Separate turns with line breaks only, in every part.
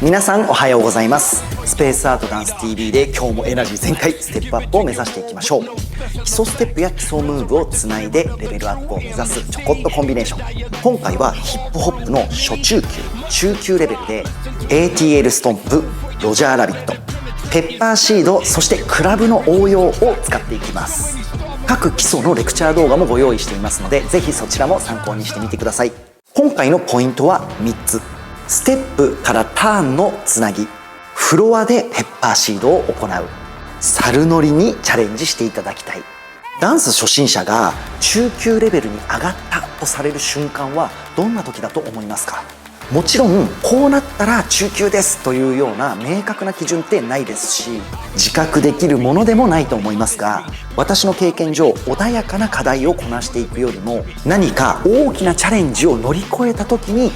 皆さんおはようございます。スペースアートダンス TV で今日もエナジー全開ステップアップを目指していきましょう。基礎ステップや基礎ムーブをつないでレベルアップを目指すちょこっとコンビネーション。今回はヒップホップの初中級中級レベルで ATL ストンプ、ロジャーラビット、ペッパーシード、そしてクラブの応用を使っていきます。各基礎のレクチャー動画もご用意していますので、ぜひそちらも参考にしてみてください。今回のポイントは3つ。ステップからターンのつなぎ、フロアでペッパーシードを行う、猿乗りにチャレンジしていただきたい。ダンス初心者が中級レベルに上がったとされる瞬間はどんな時だと思いますか？もちろんこうなったら中級ですというような明確な基準ってないですし、自覚できるものでもないと思いますが、私の経験上穏やかな課題をこなしていくよりも、何か大きなチャレンジを乗り越えた時に違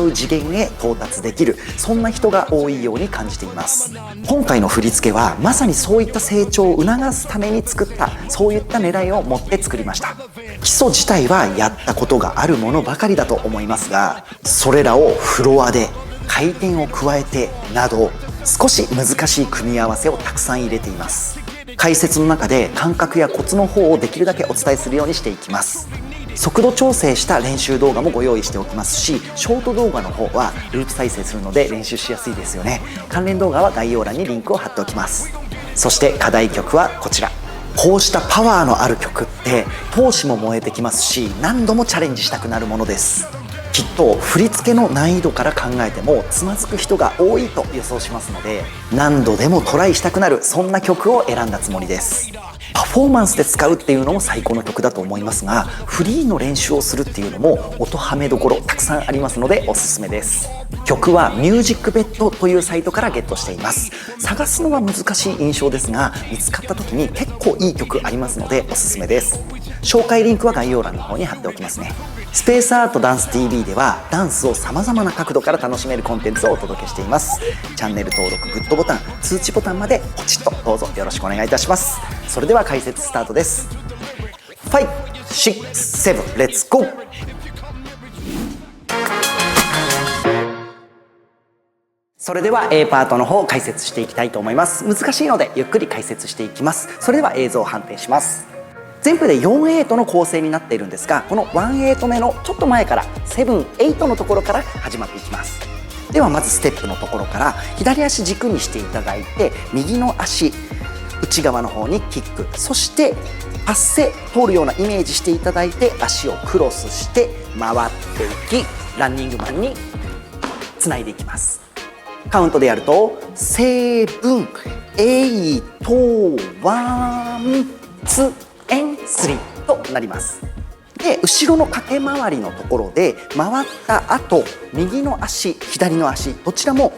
う次元へ到達できる、そんな人が多いように感じています。今回の振り付けはまさにそういった成長を促すために作った、そういった狙いを持って作りました。基礎自体はやったことがあるものばかりだと思いますが、それらをフロアで回転を加えてなど、少し難しい組み合わせをたくさん入れています。解説の中で感覚やコツの方をできるだけお伝えするようにしていきます。速度調整した練習動画もご用意しておきますし、ショート動画の方はループ再生するので練習しやすいですよね。関連動画は概要欄にリンクを貼っておきます。そして課題曲はこちら。こうしたパワーのある曲って闘志も燃えてきますし、何度もチャレンジしたくなるものです。きっと振り付けの難易度から考えてもつまずく人が多いと予想しますので、何度でもトライしたくなる、そんな曲を選んだつもりです。パフォーマンスで使うっていうのも最高の曲だと思いますが、フリーの練習をするっていうのも音はめどころたくさんありますのでおすすめです。曲はミュージックベッドというサイトからゲットしています。探すのは難しい印象ですが、見つかった時に結構いい曲ありますのでおすすめです。紹介リンクは概要欄の方に貼っておきますね。スペースアートダンス TV ではダンスを様々な角度から楽しめるコンテンツをお届けしています。チャンネル登録、グッドボタン、通知ボタンまでポチッとどうぞよろしくお願いいたします。それでは解説スタートです。5、6、7、レッツゴー。それでは A パートの方を解説していきたいと思います。難しいのでゆっくり解説していきます。それでは映像を判定します。全部で4-8の構成になっているんですが、この1-8目のちょっと前から7-8のところから始まっていきます。ではまずステップのところから左足軸にしていただいて、右の足内側の方にキック、そしてパッセ通るようなイメージしていただいて、足をクロスして回っていき、ランニングマンにつないでいきます。カウントでやると7、8、1、2、3となります。で、後ろの駆け回りのところで回った後、右の足左の足どちらも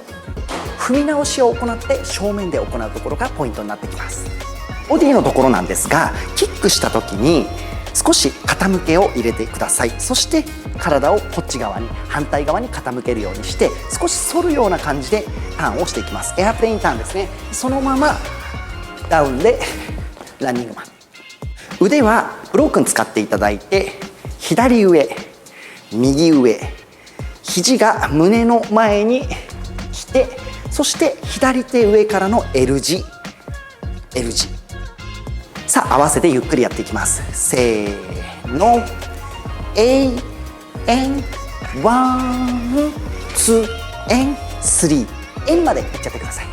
踏み直しを行って正面で行うところがポイントになってきます。ボディのところなんですが、キックした時に少し傾けを入れてください。そして体をこっち側に、反対側に傾けるようにして少し反るような感じでターンをしていきます。エアプレインターンですね。そのままダウンでランニングマン。腕はブロークン使っていただいて、左上右上、肘が胸の前に来て、そして左手上からの L 字 L 字。さあ合わせてゆっくりやっていきます。せーの、 A N 1 2 N 3 N までいっちゃってください。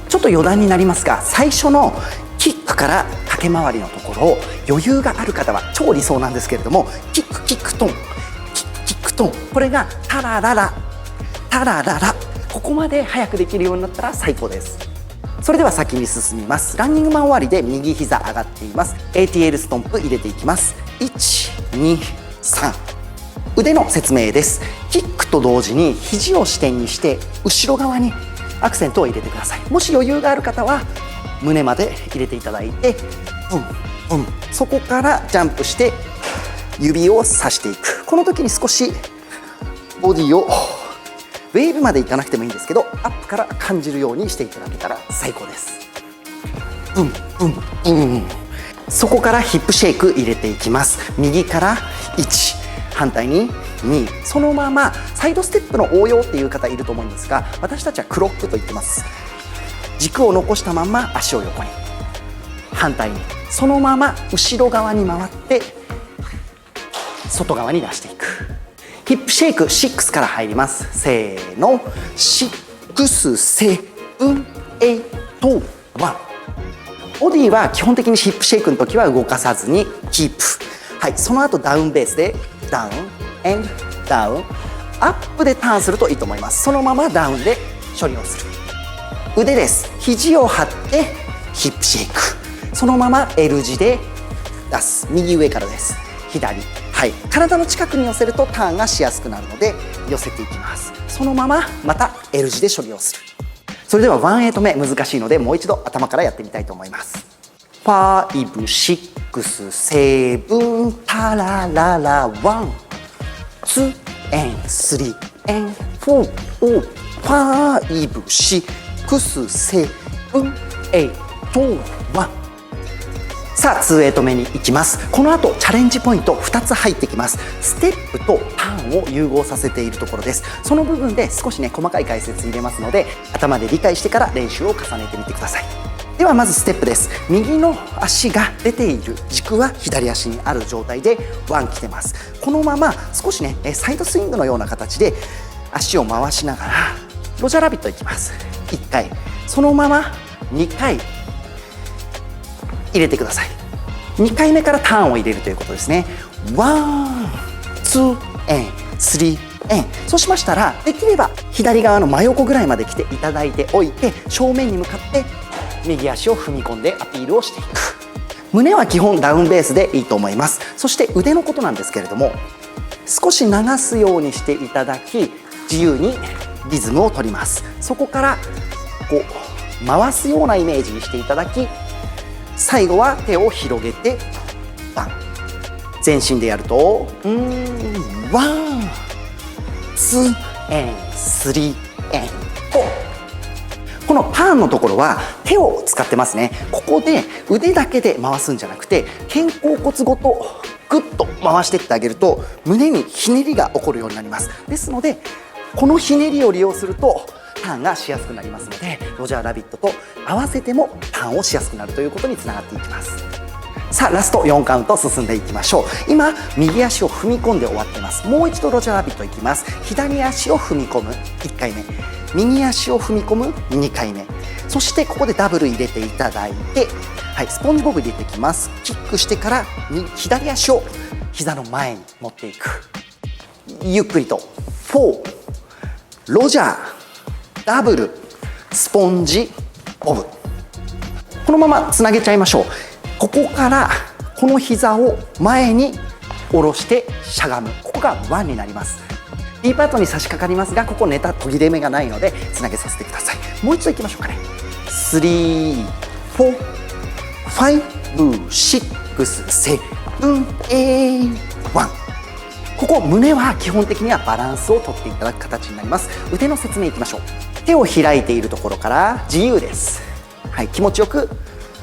ちょっと余談になりますが、最初のキックから駆け回りのところを余裕がある方は超理想なんですけれども、キックキックトン、キックトン、これがタラララタラララ、ここまで早くできるようになったら最高です。それでは先に進みます。ランニングマン終わりで右膝上がっています。 ATL ストンプ入れていきます。1、2、3。腕の説明です。キックと同時に肘を支点にして後ろ側にアクセントを入れてください。もし余裕がある方は胸まで入れていただいて、そこからジャンプして指をさしていく。この時に少しボディをウェーブまでいかなくてもいいんですけど、アップから感じるようにしていただけたら最高です。そこからヒップシェイク入れていきます。右から1、反対に2、そのままサイドステップの応用っていう方いると思うんですが、私たちはクロックと言ってます。軸を残したまま足を横に、反対にそのまま後ろ側に回って外側に出していく。ヒップシェイク6から入ります。せーの、6、7、8、1。ボディは基本的にヒップシェイクの時は動かさずにキープ。はい、その後ダウンベースでダウン、エンド、ダウン、アップでターンするといいと思います。そのままダウンで処理をする。腕です。肘を張ってヒップシェイク。そのまま L 字で出す。右上からです。左。はい、体の近くに寄せるとターンがしやすくなるので寄せていきます。そのまままた L 字で処理をする。それでは1-8目難しいのでもう一度頭からやってみたいと思います。5、6、7、タラララ、1、2、3、4、5、6、7、8、1。さあ2-8目に行きます。この後チャレンジポイント2つ入ってきます。ステップとターンを融合させているところです。その部分で少しね細かい解説入れますので頭で理解してから練習を重ねてみてください。ではまずステップです。右の足が出ている軸は左足にある状態で1来てます。このまま少しねサイドスイングのような形で足を回しながらロジャーラビットいきます。1回そのまま2回入れてください。2回目からターンを入れるということですね。1、2、3、そうしましたらできれば左側の真横ぐらいまで来ていただいておいて正面に向かって右足を踏み込んでアピールをしていく。胸は基本ダウンベースでいいと思います。そして腕のことなんですけれども少し流すようにしていただき自由にリズムを取ります。そこからこう回すようなイメージにしていただき最後は手を広げてバン。全身でやると1、2、3、4。このパーンのところは手を使ってますね。ここで腕だけで回すんじゃなくて肩甲骨ごとグッと回していってあげると胸にひねりが起こるようになります。ですのでこのひねりを利用するとターンがしやすくなりますのでロジャーラビットと合わせてもターンをしやすくなるということにつながっていきます。さあラスト4カウント進んでいきましょう。今右足を踏み込んで終わってます。もう一度ロジャーラビットいきます。左足を踏み込む1回目、右足を踏み込む2回目、そしてここでダブル入れていただいて、はい、スポンジボブ入れていきます。キックしてから左足を膝の前に持っていく。ゆっくりと4、ロジャー、ダブル、スポンジ、ボブ。このままつなげちゃいましょう。ここからこの膝を前に下ろしてしゃがむ。ここが1になります。B パートに差し掛かりますがここネタ途切れ目がないのでつなげさせてください。もう一度いきましょうかね。3、4、5、6、7、8、1。ここ胸は基本的にはバランスをとっていただく形になります。腕の説明いきましょう。手を開いているところから自由です。はい、気持ちよく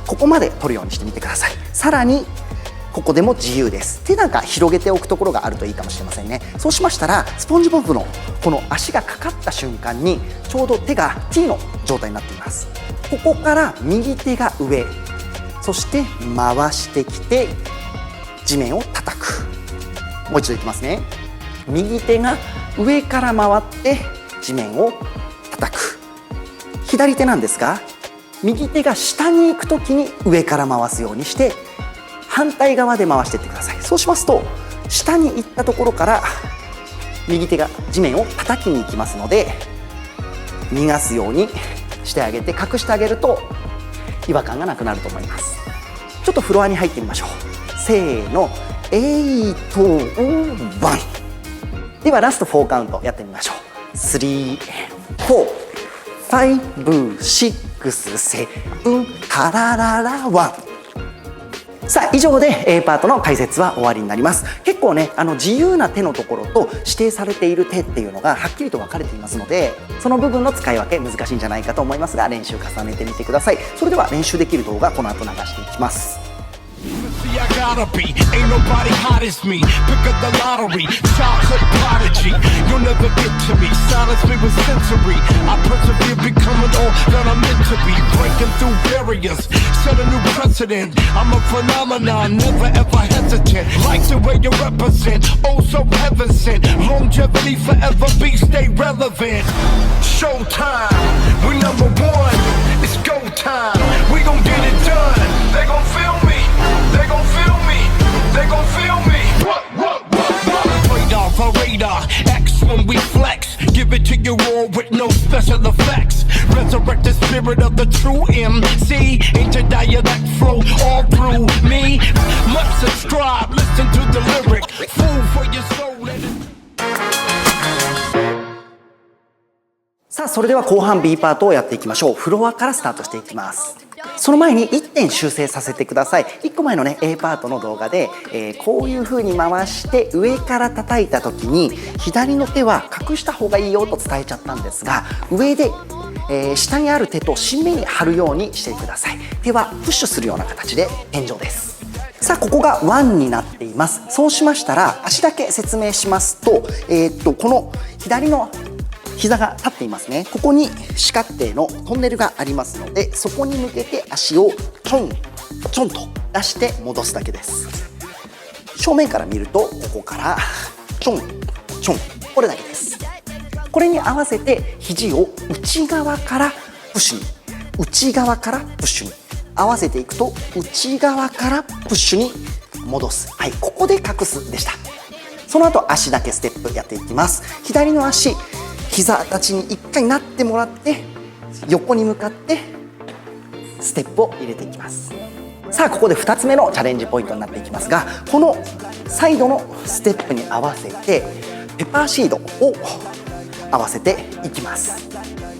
ここまで取るようにしてみてください。さらにここでも自由です。手なんか広げておくところがあるといいかもしれませんね。そうしましたらスポンジボブのこの足がかかった瞬間にちょうど手が T の状態になっています。ここから右手が上、そして回してきて地面を叩く。もう一度いきますね。右手が上から回って地面を叩く。左手なんですが右手が下に行くときに上から回すようにして反対側で回していってください。そうしますと下に行ったところから右手が地面を叩きに行きますので逃がすようにしてあげて隠してあげると違和感がなくなると思います。ちょっとフロアに入ってみましょう。せーの、8、1。ではラスト4カウントやってみましょう。3、4、5、6、7、タラララ1。さあ以上で A パートの解説は終わりになります。結構ね自由な手のところと指定されている手っていうのがはっきりと分かれていますのでその部分の使い分け難しいんじゃないかと思いますが練習重ねてみてください。それでは練習できる動画この後流していきます。
See, I gotta be, ain't nobody hot as me. Pick up the lottery, childhood prodigy. You'll never get to me, silence me with sensory. I persevere, becoming all that I'm meant to be. Breaking through barriers, set a new precedent. I'm a phenomenon, never ever hesitant. Like the way you represent, oh so heaven sent. Longevity forever be, stay relevant. Showtime, we number one, it's go time. We gon' get it done, they gon' feel me. They gon' feel me, they gon' feel me. What? Radar for radar, X when we flex. Give it to you all with no special effects. Resurrect the spirit of the true MC. Ancient dialect flow all through me. Must subscribe, listen to the lyric. Food for your soul, let it.
さあそれでは後半 B パートをやっていきましょう。フロアからスタートしていきます。その前に1点修正させてください。1個前のね A パートの動画で、こういう風に回して上から叩いた時に左の手は隠した方がいいよと伝えちゃったんですが、上で、下にある手と新芽に貼るようにしてください。手はプッシュするような形で天井です。さあここが1になっています。そうしましたら足だけ説明しますと、この左の膝が立っていますね。ここに四角形のトンネルがありますので、そこに向けて足をちょんちょんと出して戻すだけです。正面から見るとここからちょんちょん、これだけです。これに合わせて肘を内側からプッシュに、内側からプッシュに合わせていくと内側からプッシュに戻す。はい、ここで隠すでした。その後足だけステップやっていきます。左の足膝立ちに1回なってもらって横に向かってステップを入れていきます。さあここで2つ目のチャレンジポイントになっていきますが、このサイドのステップに合わせてペッパーシードを合わせていきます。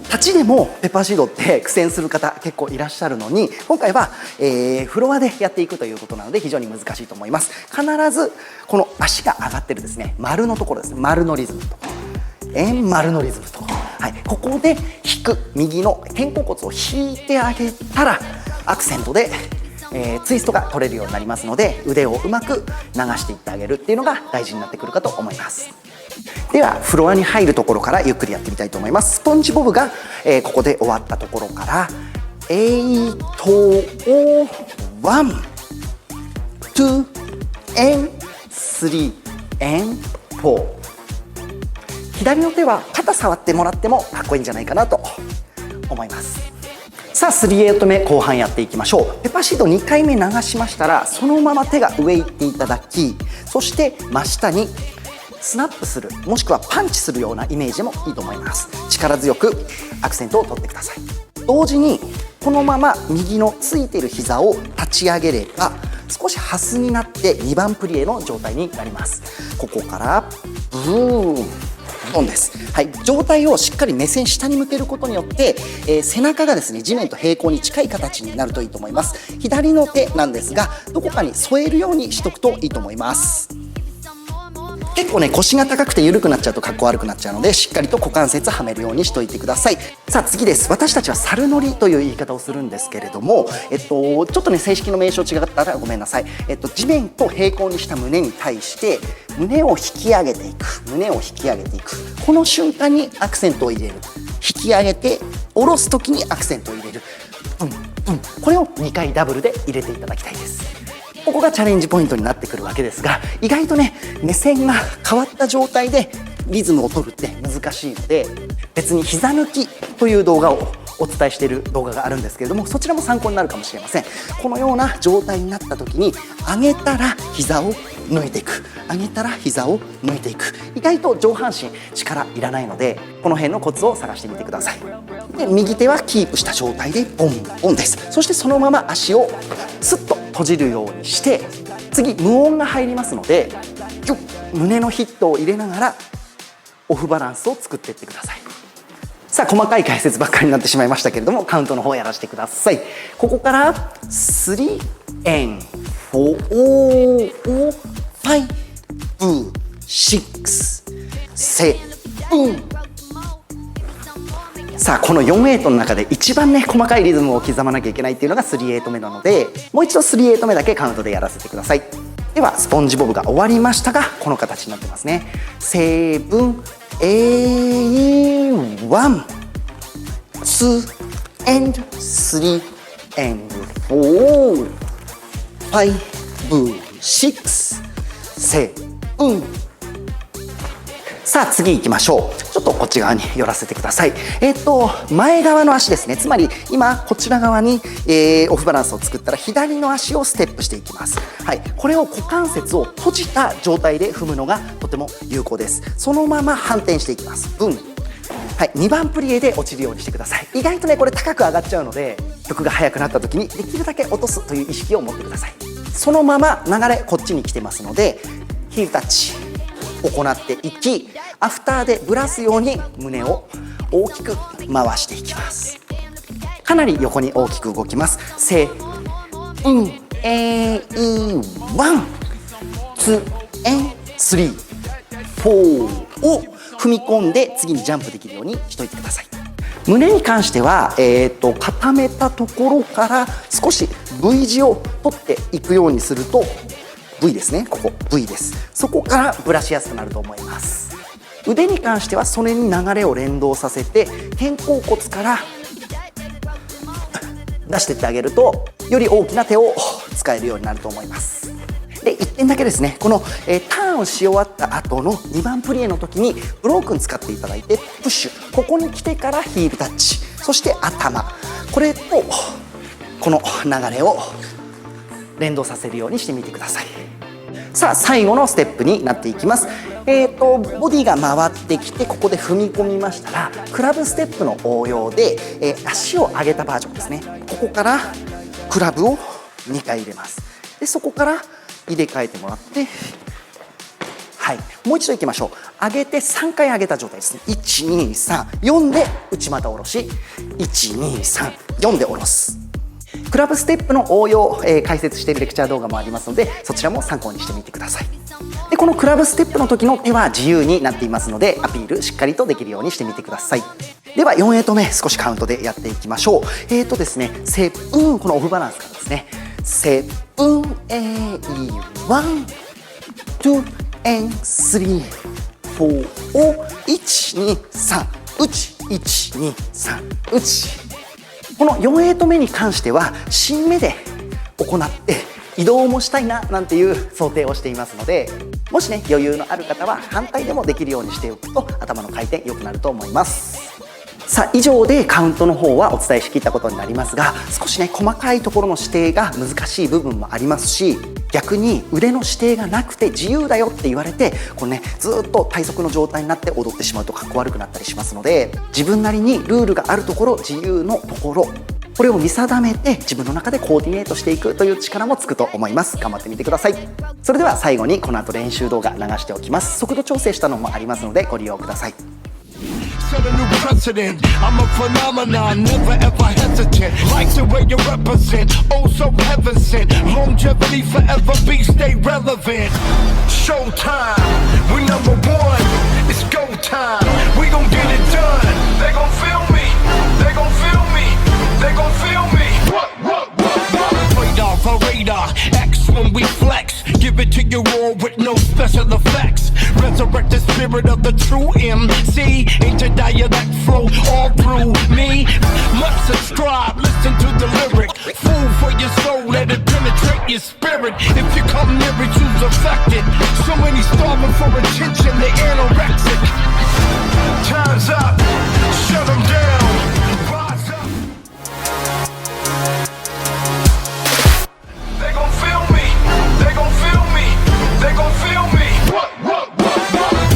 立ちでもペッパーシードって苦戦する方結構いらっしゃるのに、今回は、フロアでやっていくということなので非常に難しいと思います。必ずこの足が上がってるですね、丸のところですね、丸のリズムと円丸のリズムと、はい、ここで引く右の肩甲骨を引いてあげたらアクセントで、ツイストが取れるようになりますので、腕をうまく流していってあげるっていうのが大事になってくるかと思います。ではフロアに入るところからゆっくりやってみたいと思います。スポンジボブが、ここで終わったところから8、1、2、and 3、and 4。左の手は肩触ってもらってもかっこいいんじゃないかなと思います。さあ3-8目後半やっていきましょう。ペッパーシート2回目流しましたらそのまま手が上行っていただき、そして真下にスナップする、もしくはパンチするようなイメージでもいいと思います。力強くアクセントを取ってください。同時にこのまま右のついてる膝を立ち上げれば少しハスになって2番プリエの状態になります。ここからブーンドンです。はい、上体をしっかり目線下に向けることによって、背中がですね地面と平行に近い形になるといいと思います。左の手なんですがどこかに添えるようにしとくといいと思います。結構ね腰が高くて緩くなっちゃうとかっこ悪くなっちゃうので、しっかりと股関節はめるようにしといてください。さあ次です。私たちは猿乗りという言い方をするんですけれども、ちょっとね正式の名称違ったらごめんなさい。地面と平行にした胸に対して胸を引き上げていく、胸を引き上げていく、この瞬間にアクセントを入れる、引き上げて下ろす時にアクセントを入れる、これを2回ダブルで入れていただきたいです。ここがチャレンジポイントになってくるわけですが、意外とね目線が変わった状態でリズムを取るって難しいので、別に膝抜きという動画をお伝えしている動画があるんですけれども、そちらも参考になるかもしれません。このような状態になった時に上げたら膝を抜いていく、上げたら膝を抜いていく、意外と上半身力いらないので、この辺のコツを探してみてください。で右手はキープした状態でボンボンです。そしてそのまま足をスッと閉じるようにして、次無音が入りますので胸のヒットを入れながらオフバランスを作っていってください。さあ細かい解説ばっかりになってしまいましたけれども、カウントの方やらせてください。ここから3 and 4 5 6 7。ささあこの4/8の中で一番ね細かいリズムを刻まなきゃいけないっていうのが3/8目なので、もう一度3/8目だけカウントでやらせてください。ではスポンジボブが終わりましたが、この形になってますね。7 8 1 2 and 3 and 4 5 6 7。さあ次行きましょう。ちょっとこっち側に寄らせてください。前側の足ですね。つまり今こちら側に、オフバランスを作ったら左の足をステップしていきます。はい、これを股関節を閉じた状態で踏むのがとても有効です。そのまま反転していきます。ブン。はい、2番プリエで落ちるようにしてください。意外とねこれ高く上がっちゃうので、曲が速くなった時にできるだけ落とすという意識を持ってください。そのまま流れこっちに来てますので、ヒールタッチ行っていき、アフターでぶらすように胸を大きく回していきます。かなり横に大きく動きます。せうんえいワンツエンスリーフォーを踏み込んで次にジャンプできるようにしといてください。胸に関しては、固めたところから少し V 字を取っていくようにすると V ですね、ここ V です。そこからブラしやすくなると思います。腕に関してはそれに流れを連動させて肩甲骨から出してってあげるとより大きな手を使えるようになると思います。で1点だけですね、この、ターンし終わった後の2番プリエの時にブロークン使っていただいてプッシュ、ここに来てからヒールタッチ、そして頭、これとこの流れを連動させるようにしてみてください。さあ最後のステップになっていきます。ボディが回ってきてここで踏み込みましたら、クラブステップの応用で、足を上げたバージョンですね。ここからクラブを2回入れます。でそこから入れ替えてもらって、はい、もう一度いきましょう。上げて3回上げた状態ですね。123、4で内股下ろし、123、4で下ろす。クラブステップの応用、解説しているレクチャー動画もありますので、そちらも参考にしてみてください。でこのクラブステップの時の手は自由になっていますので、アピールしっかりとできるようにしてみてください。では4/8目少しカウントでやっていきましょう。ですね、セブン、このオフバランスからですね、セブン8 1 2 and 3 4を123内123内。この4/8目に関しては新目で行って移動もしたいななんていう想定をしていますので、もしね余裕のある方は反対でもできるようにしておくと頭の回転良くなると思います。さあ以上でカウントの方はお伝えしきったことになりますが、少しね細かいところの指定が難しい部分もありますし、逆に腕の指定がなくて自由だよって言われてこうねずっと体側の状態になって踊ってしまうとかっこ悪くなったりしますので、自分なりにルールがあるところ、自由のところ、これを見定めて自分の中でコーディネートしていくという力もつくと思います。頑張ってみてください。それでは最後にこの後練習動画流しておきます。速度調整したのもありますのでご利用ください。
Set a new precedent. I'm a phenomenon, never ever hesitant. Like the way you represent, oh so heaven sent. Longevity forever be stay relevant. Showtime, we number one. It's go time. We gon' get it done. They gon' feel me. They gon' feel me. They gon' feel me. What? Radar for radar. X when we flex. Give it to you all with no special effects. Resurrect the spirit of the true MC. Into dialect flow all through me. Must subscribe, listen to the lyric. Food for your soul, let it penetrate your spirit. If you come near it, you's affected. So many starving for attention, they anorexic. Time's up, shut them down. Rise up. They gon' feel me, they gon' feel me, they gon' feel me. What?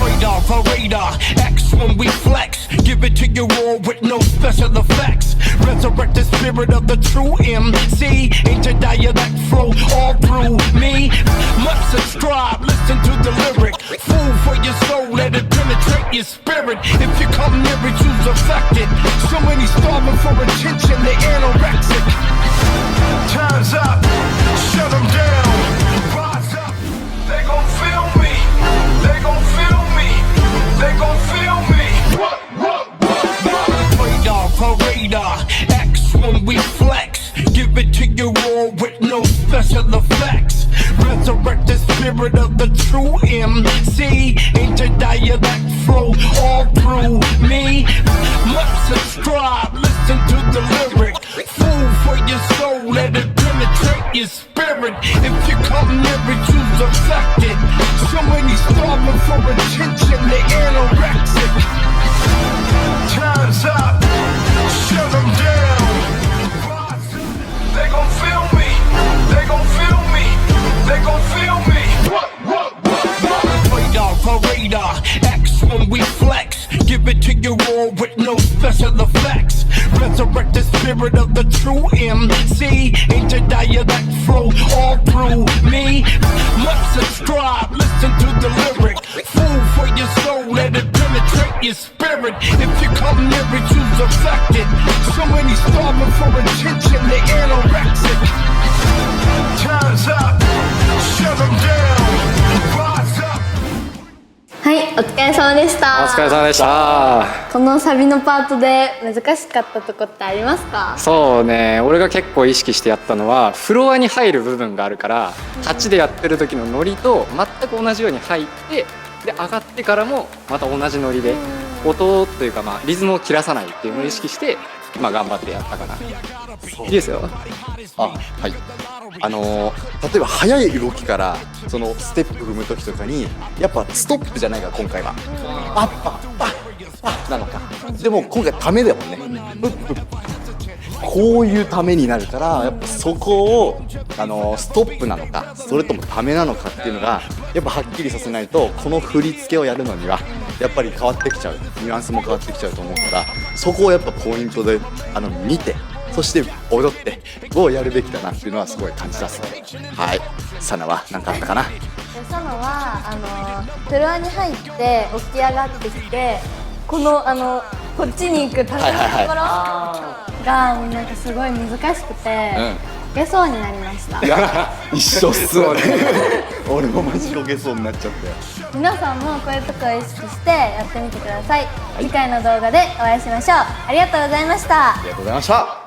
Radar for radar, X when we flex. Give it to you all with no special effects. Resurrect the spirit of the true MC. Into dialect flow all through me. Must subscribe, listen to the lyric. Food for your soul, let it penetrate your spirit. If you come near it, you's affected. So many starving for attention, they anorexic. Time's up, shut them down. Rise up, they gon' feel me. They gon' feel me. They gon' feel me. What? Radar spirit of the true MC. Interdialect flow all through me. Must subscribe, listen to the lyric. Food for your soul, let it penetrate your spirit. If you come near it, you's affected. So many starving for attention, they anorexic. Time's up, shut them down. They gon' feel me, they gon' feel me, they gon' feel me. Radar for radar, X when we flex. Give it to you all with no special effects. Resurrect the spirit of the true MC. Interdialect flow all through me. Must subscribe, listen to the lyric. Food for your soul, let it penetrate your spirit. If you come near it, you's affected. So many starving for attention, they anorexic. Time's up, shut them down. Rise up.
はい、お疲れ様でし
お
た。
疲れ様でした。
このサビのパートで難しかったとこってありますか？
そうね、俺が結構意識してやったのはフロアに入る部分があるから8でやってる時のノリと全く同じように入ってで上がってからもまた同じノリで音というかまあリズムを切らさないっていうのを意識してまあ頑張ってやったかな。いいですよ。
はい。例えば速い動きからそのステップ踏む時とかにやっぱストップじゃないから今回はパッパッパッパッなのか。でも今回ためだもんね。プップッこういうためになるからやっぱそこをストップなのかそれともためなのかっていうのがやっぱはっきりさせないとこの振り付けをやるのにはやっぱり変わってきちゃうニュアンスも変わってきちゃうと思うからそこをやっぱポイントで見てそして踊ってをやるべきだなっていうのはすごい感じますね。はい。サナは何かあったかな？
サナはフロアに入って起き上がってきてこのこっちに行くためのところがなんかすごい難しくてこけそうになりました。
いや一緒っすよね。俺もマジこけそうになっちゃったよ。
皆さんもこういうとこを意識してやってみてください。次回の動画でお会いしましょう。ありがとうございました。
ありがとうございました。